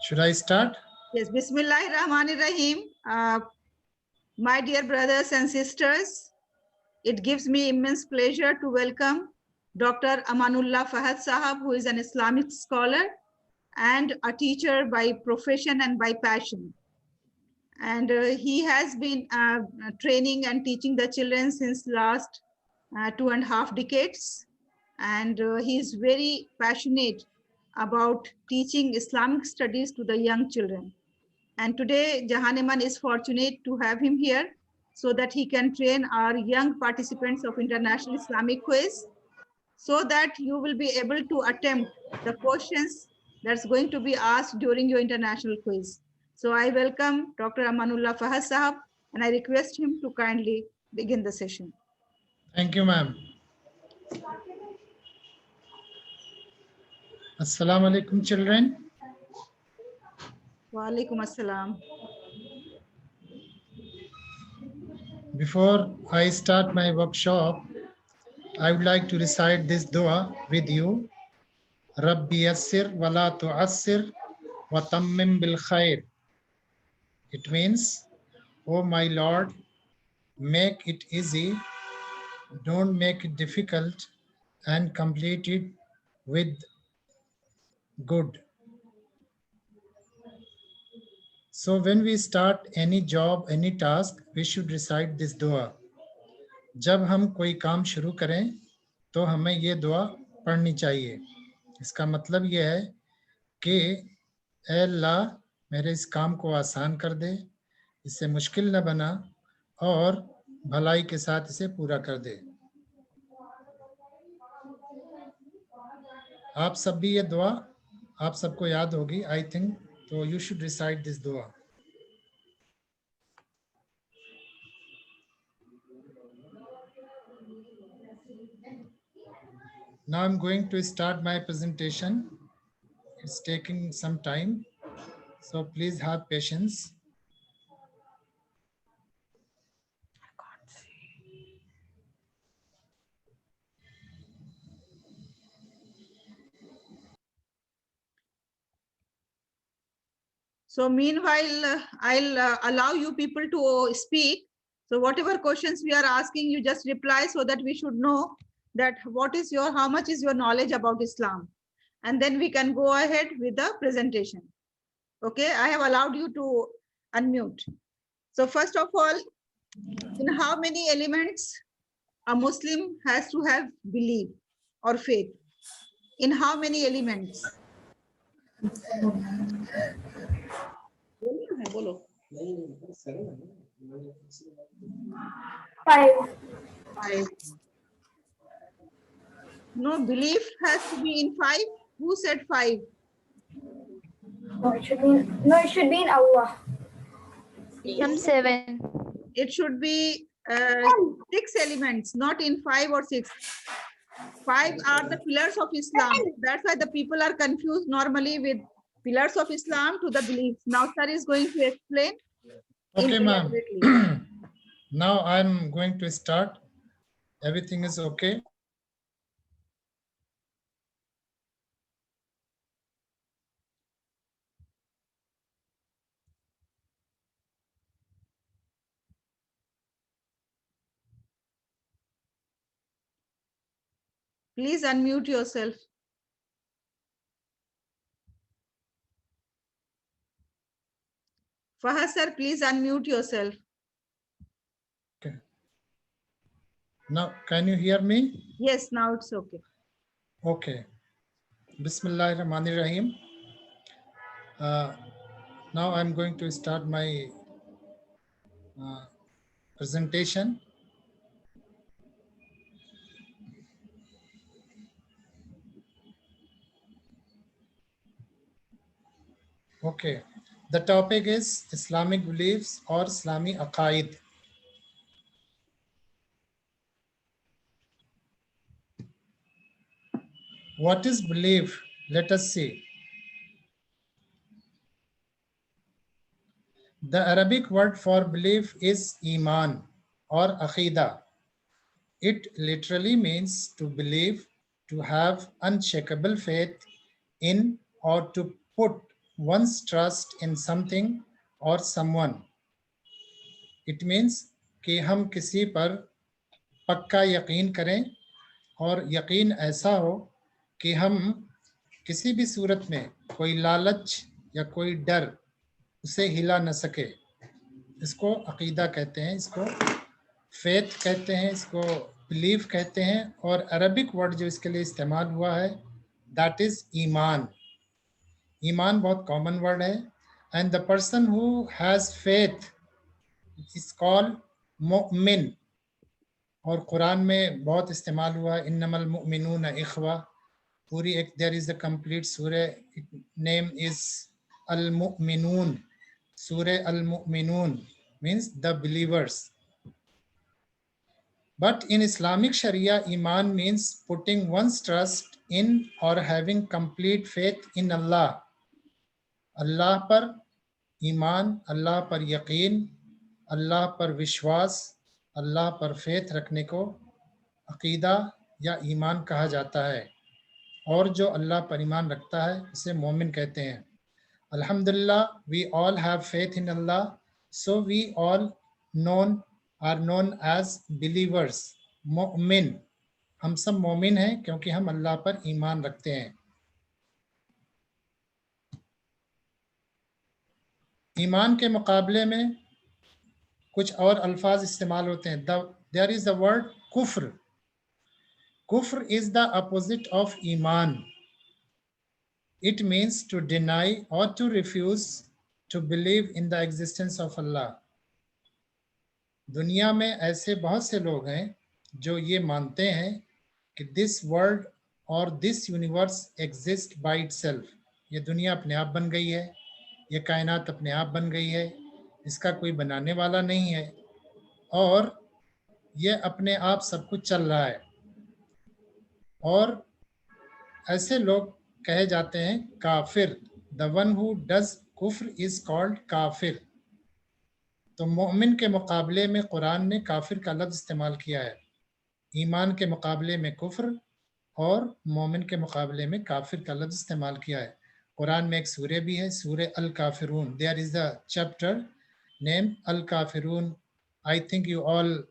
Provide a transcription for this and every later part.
Should I start? Yes, Bismillahirrahmanirrahim. My dear brothers and sisters, it gives me immense pleasure to welcome Dr. Amanullah Fahad Sahab, who is an Islamic scholar and a teacher by profession and by passion. And he has been training and teaching the children since last 2.5 decades. And he is very passionate about teaching Islamic studies to the young children. And today, Jahaneman is fortunate to have him here so that he can train our young participants of International Islamic Quiz so that you will be able to attempt the questions that's going to be asked during your international quiz. So I welcome Dr. Amanullah Fahad Sahab and I request him to kindly begin the session. Thank you, ma'am. Assalamu alaikum, children. Wa alaikum assalam. Before I start my workshop, I would like to recite this dua with you. Rabbi yassir wa la tu'assir wa tammim bil khair. It means, oh my Lord, make it easy, don't make it difficult, and complete it with good. So when we start any job, any task, we should recite this dua. जब हम कोई काम शुरू करें तो हमें ये दुआ पढ़नी चाहिए. इसका मतलब ये है कि ऐ अल्लाह मेरे इस काम को आसान कर दे, इसे मुश्किल न बना और भलाई के साथ इसे पूरा कर दे. आप सब भी ये दुआ आप सबको याद होगी, आई थिंक. तो यू शुड रिसाइट दिस दुआ. Now I'm going to start my presentation. It's taking some time, so please have patience. So meanwhile, I'll allow you people to speak. So whatever questions we are asking, you just reply so that we should know that how much is your knowledge about Islam. And then we can go ahead with the presentation. Okay, I have allowed you to unmute. So first of all, in how many elements a Muslim has to have belief or faith? In how many elements? Five. No, belief has to be in 5. Who said 5? No, it should be in Allah. I'm 7. It should be 6 elements, not in 5 or 6. 5 are the pillars of Islam. That's why the people are confused normally with pillars of Islam to the beliefs. Now, sir is going to explain. Okay, ma'am. Now I'm going to start. Everything is okay. Please unmute yourself. Fahad sir, please unmute yourself. Okay. Now, can you hear me? Yes, now it's okay. Okay. Bismillahirrahmanirrahim. Now I'm going to start my presentation. Okay. The topic is Islamic beliefs or Islami aqaid. What is belief? Let us see. The Arabic word for belief is iman or aqidah. It literally means to believe, to have unshakable faith in, or to put one's trust in something or someone. It means कि हम किसी पर पक्का यकीन करें और यकीन ऐसा हो कि हम किसी भी सूरत में कोई लालच या कोई डर उसे हिला न सके. इसको अकीदा कहते हैं, इसको फेथ कहते हैं, इसको बिलीफ कहते हैं. और अरबिक वर्ड जो इसके लिए इस्तेमाल हुआ है दैट इज ईमान. ईमान बहुत कॉमन वर्ड है. And the person who has faith is called Mumin. और कुरान में बहुत इस्तेमाल हुआ है इन्नमल मुमिनून इख्वा. पूरी एक there is a complete surah, name is Al Muminun. Surah Al Muminun means the believers. But in Islamic Sharia, Iman means putting one's trust in or having complete faith in Allah. अल्लाह पर ईमान, अल्लाह पर यकीन, अल्लाह पर विश्वास, अल्लाह पर faith रखने को अकीदा या ईमान कहा जाता है. और जो अल्लाह पर ईमान रखता है उसे मोमिन कहते हैं. Alhamdulillah, we all have faith in Allah, so we all are known as believers. मोमिन, हम सब मोमिन हैं क्योंकि हम अल्लाह पर ईमान रखते हैं. ईमान के मुकाबले में कुछ और अल्फाज इस्तेमाल होते हैं. There is the word कुफ्र. कुफ्र is the opposite of Iman. It means to deny or to refuse to believe in the existence of Allah. दुनिया में ऐसे बहुत से लोग हैं जो ये मानते हैं कि दिस वर्ल्ड और this universe exist by itself. ये दुनिया अपने आप बन गई है, ये कायनात अपने आप बन गई है, इसका कोई बनाने वाला नहीं है और ये अपने आप सब कुछ चल रहा है. और ऐसे लोग कहे जाते हैं kafir. The one who does kufr is called kafir. तो मोमिन के मुकाबले में कुरान ने काफिर का लफ्ज़ इस्तेमाल किया है. ईमान के मुकाबले में कुफ्र और मोमिन के मुकाबले में काफिर का लफ्ज़ इस्तेमाल किया है. कुरान में एक सूरह भी है, surah Al Kafirun. There is a chapter name Al Kafirun. I think you all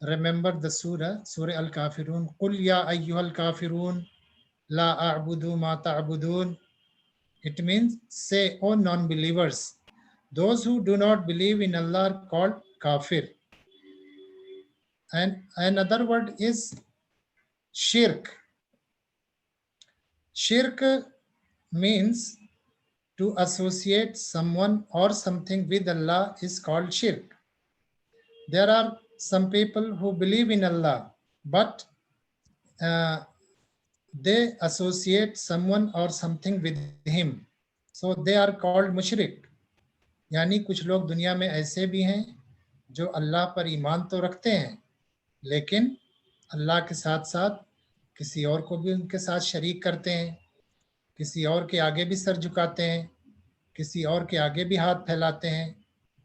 remember the surah al kafirun. Qul ya ayyuhal kafirun la a'budu ma ta'budun. It means say, O non-believers, those who do not believe in Allah are called kafir. And another word is shirk. Shirk means to associate someone or something with Allah is called shirk. There are some people who believe in Allah, but they associate someone or something with him, so they are called mushrik. यानी कुछ लोग दुनिया में ऐसे भी हैं जो अल्लाह पर ईमान तो रखते हैं लेकिन अल्लाह के साथ साथ किसी और को भी उनके साथ शरीक करते हैं, किसी और के आगे भी सर झुकाते हैं, किसी और के आगे भी हाथ फैलाते हैं,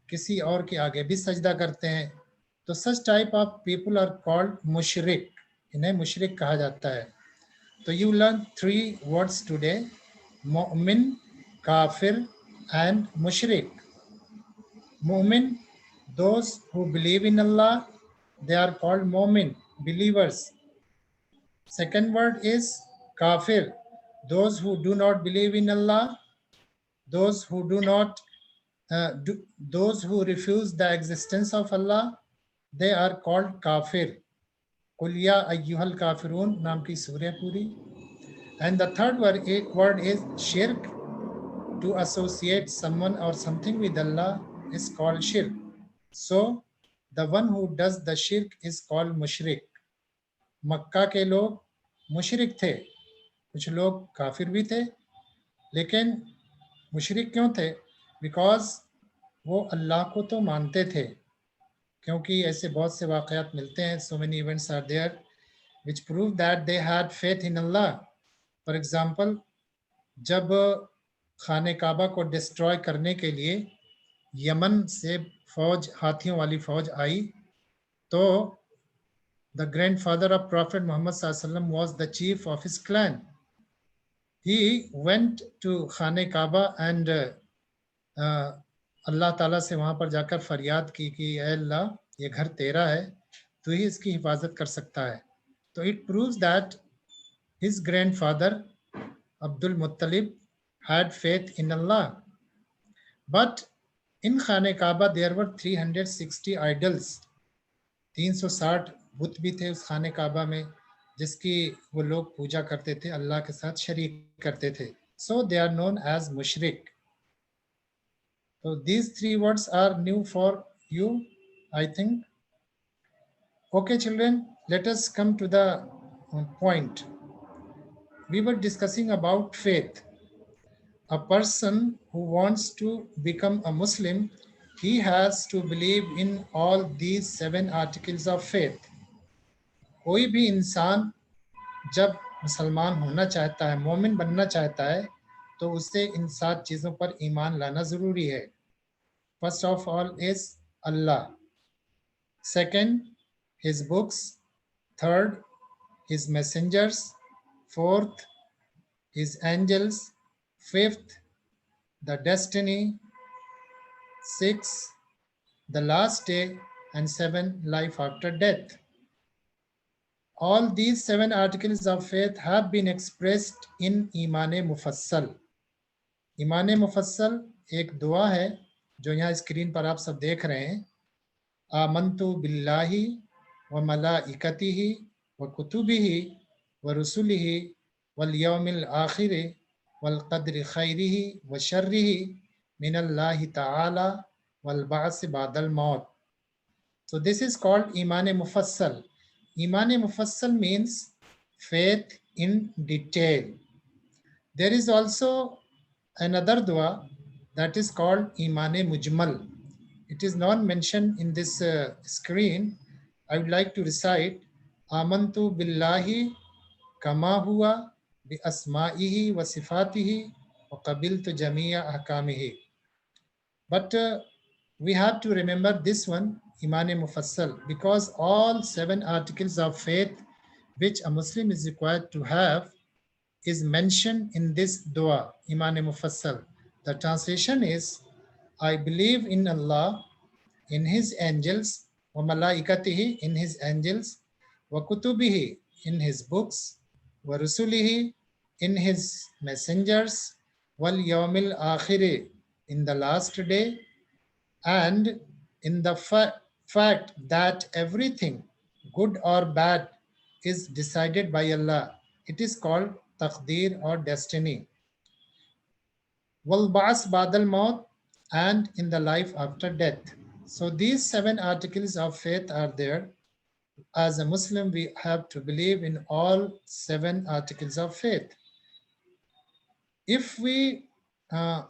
किसी और के आगे भी सजदा करते हैं. तो such type of people are called mushrik. इन्हें मुशरिक कहा जाता है. तो you learn 3 words today: Mumin, काफिर and mushrik. Mumin, those who believe in Allah, they are called mumin, believers. Second word is kafir, those who do not believe in Allah, those who do not those who refuse the existence of Allah, they are called kafir. Qul ya ayyuhal kafirun नाम की सूरह पूरी. And the third word is shirk. To associate someone or something with Allah is called shirk. So the one who does the shirk is called mushrik. मक्का के लोग मुशरिक थे, कुछ लोग काफिर भी थे, लेकिन मुशरिक क्यों थे? बिकॉज वो अल्लाह को तो मानते थे, क्योंकि ऐसे बहुत से वाक़यात मिलते हैं. So many events are there which prove that they had faith in Allah. For example, जब खाने काबा को डिस्ट्रॉय करने के लिए यमन से फौज, हाथियों वाली फौज आई, तो the grandfather of prophet Muhammad सल्लल्लाहु अलैहि वसल्लम was the chief of his clan. He went to Khane Kaaba and अल्लाह ताला से वहां पर जाकर फरियाद की कि ऐ अल्लाह ये घर तेरा है, तू ही इसकी हिफाजत कर सकता है. तो it proves that his grandfather Abdul Muttalib had faith in Allah. But in Khane Kaaba there were 360 idols. 360 बुत भी थे उस खाने काबा में जिसकी वो लोग पूजा करते थे, अल्लाह के साथ शरीक करते थे. So they are known as mushrik. So these three words are new for you, I think. Okay, children, let us come to the point. We were discussing about faith. A person who wants to become a Muslim, he has to believe in all these 7 articles of faith. कोई भी इंसान जब मुसलमान होना चाहता है, मोमिन बनना चाहता है, तो उसे इन 7 चीजों पर ईमान लाना जरूरी है. First of all is Allah. Second, his books. Third, his messengers. Fourth, his angels. Fifth, the destiny. Sixth, the last day. And 7, life after death. All these 7 articles of faith have been expressed in Iman-e Mufassal. Iman-e Mufassal एक दुआ है जो यहाँ screen पर आप सब देख रहे हैं. आमंतु बिल्लाहि व मलाइकतिहि व कुतुबिहि व रुसुलिहि वल यौमिल आखिर वल क़द्रि खैरिहि व शर्रिहि मिनल्लाहि तआला वल बअस बअदल मौत. So this is called Iman-e Mufassal. Iman-e Mufassal means faith in detail. There is also another dua that is called Iman-e Mujmal. It is not mentioned in this screen. I would like to recite Amantu billahi kama huwa bi asma'ihi wa sifatihi wa qabiltu jami'a ahkamihi. But we have to remember this one, Iman-e Mufassal, because all 7 articles of faith which a Muslim is required to have is mentioned in this dua, Iman-e Mufassal. The translation is, I believe in Allah, in his angels, wa malaikatihi, in his angels, wa kutubihi, in his books, wa rusulihi, in his messengers, wal yawmil akhiri, in the last day, and in the fact that everything, good or bad, is decided by Allah. It is called taqdeer or destiny. Wal ba'as ba'dal maut, and in the life after death. So these 7 articles of faith are there. As a Muslim, we have to believe in all 7 articles of faith. If we sum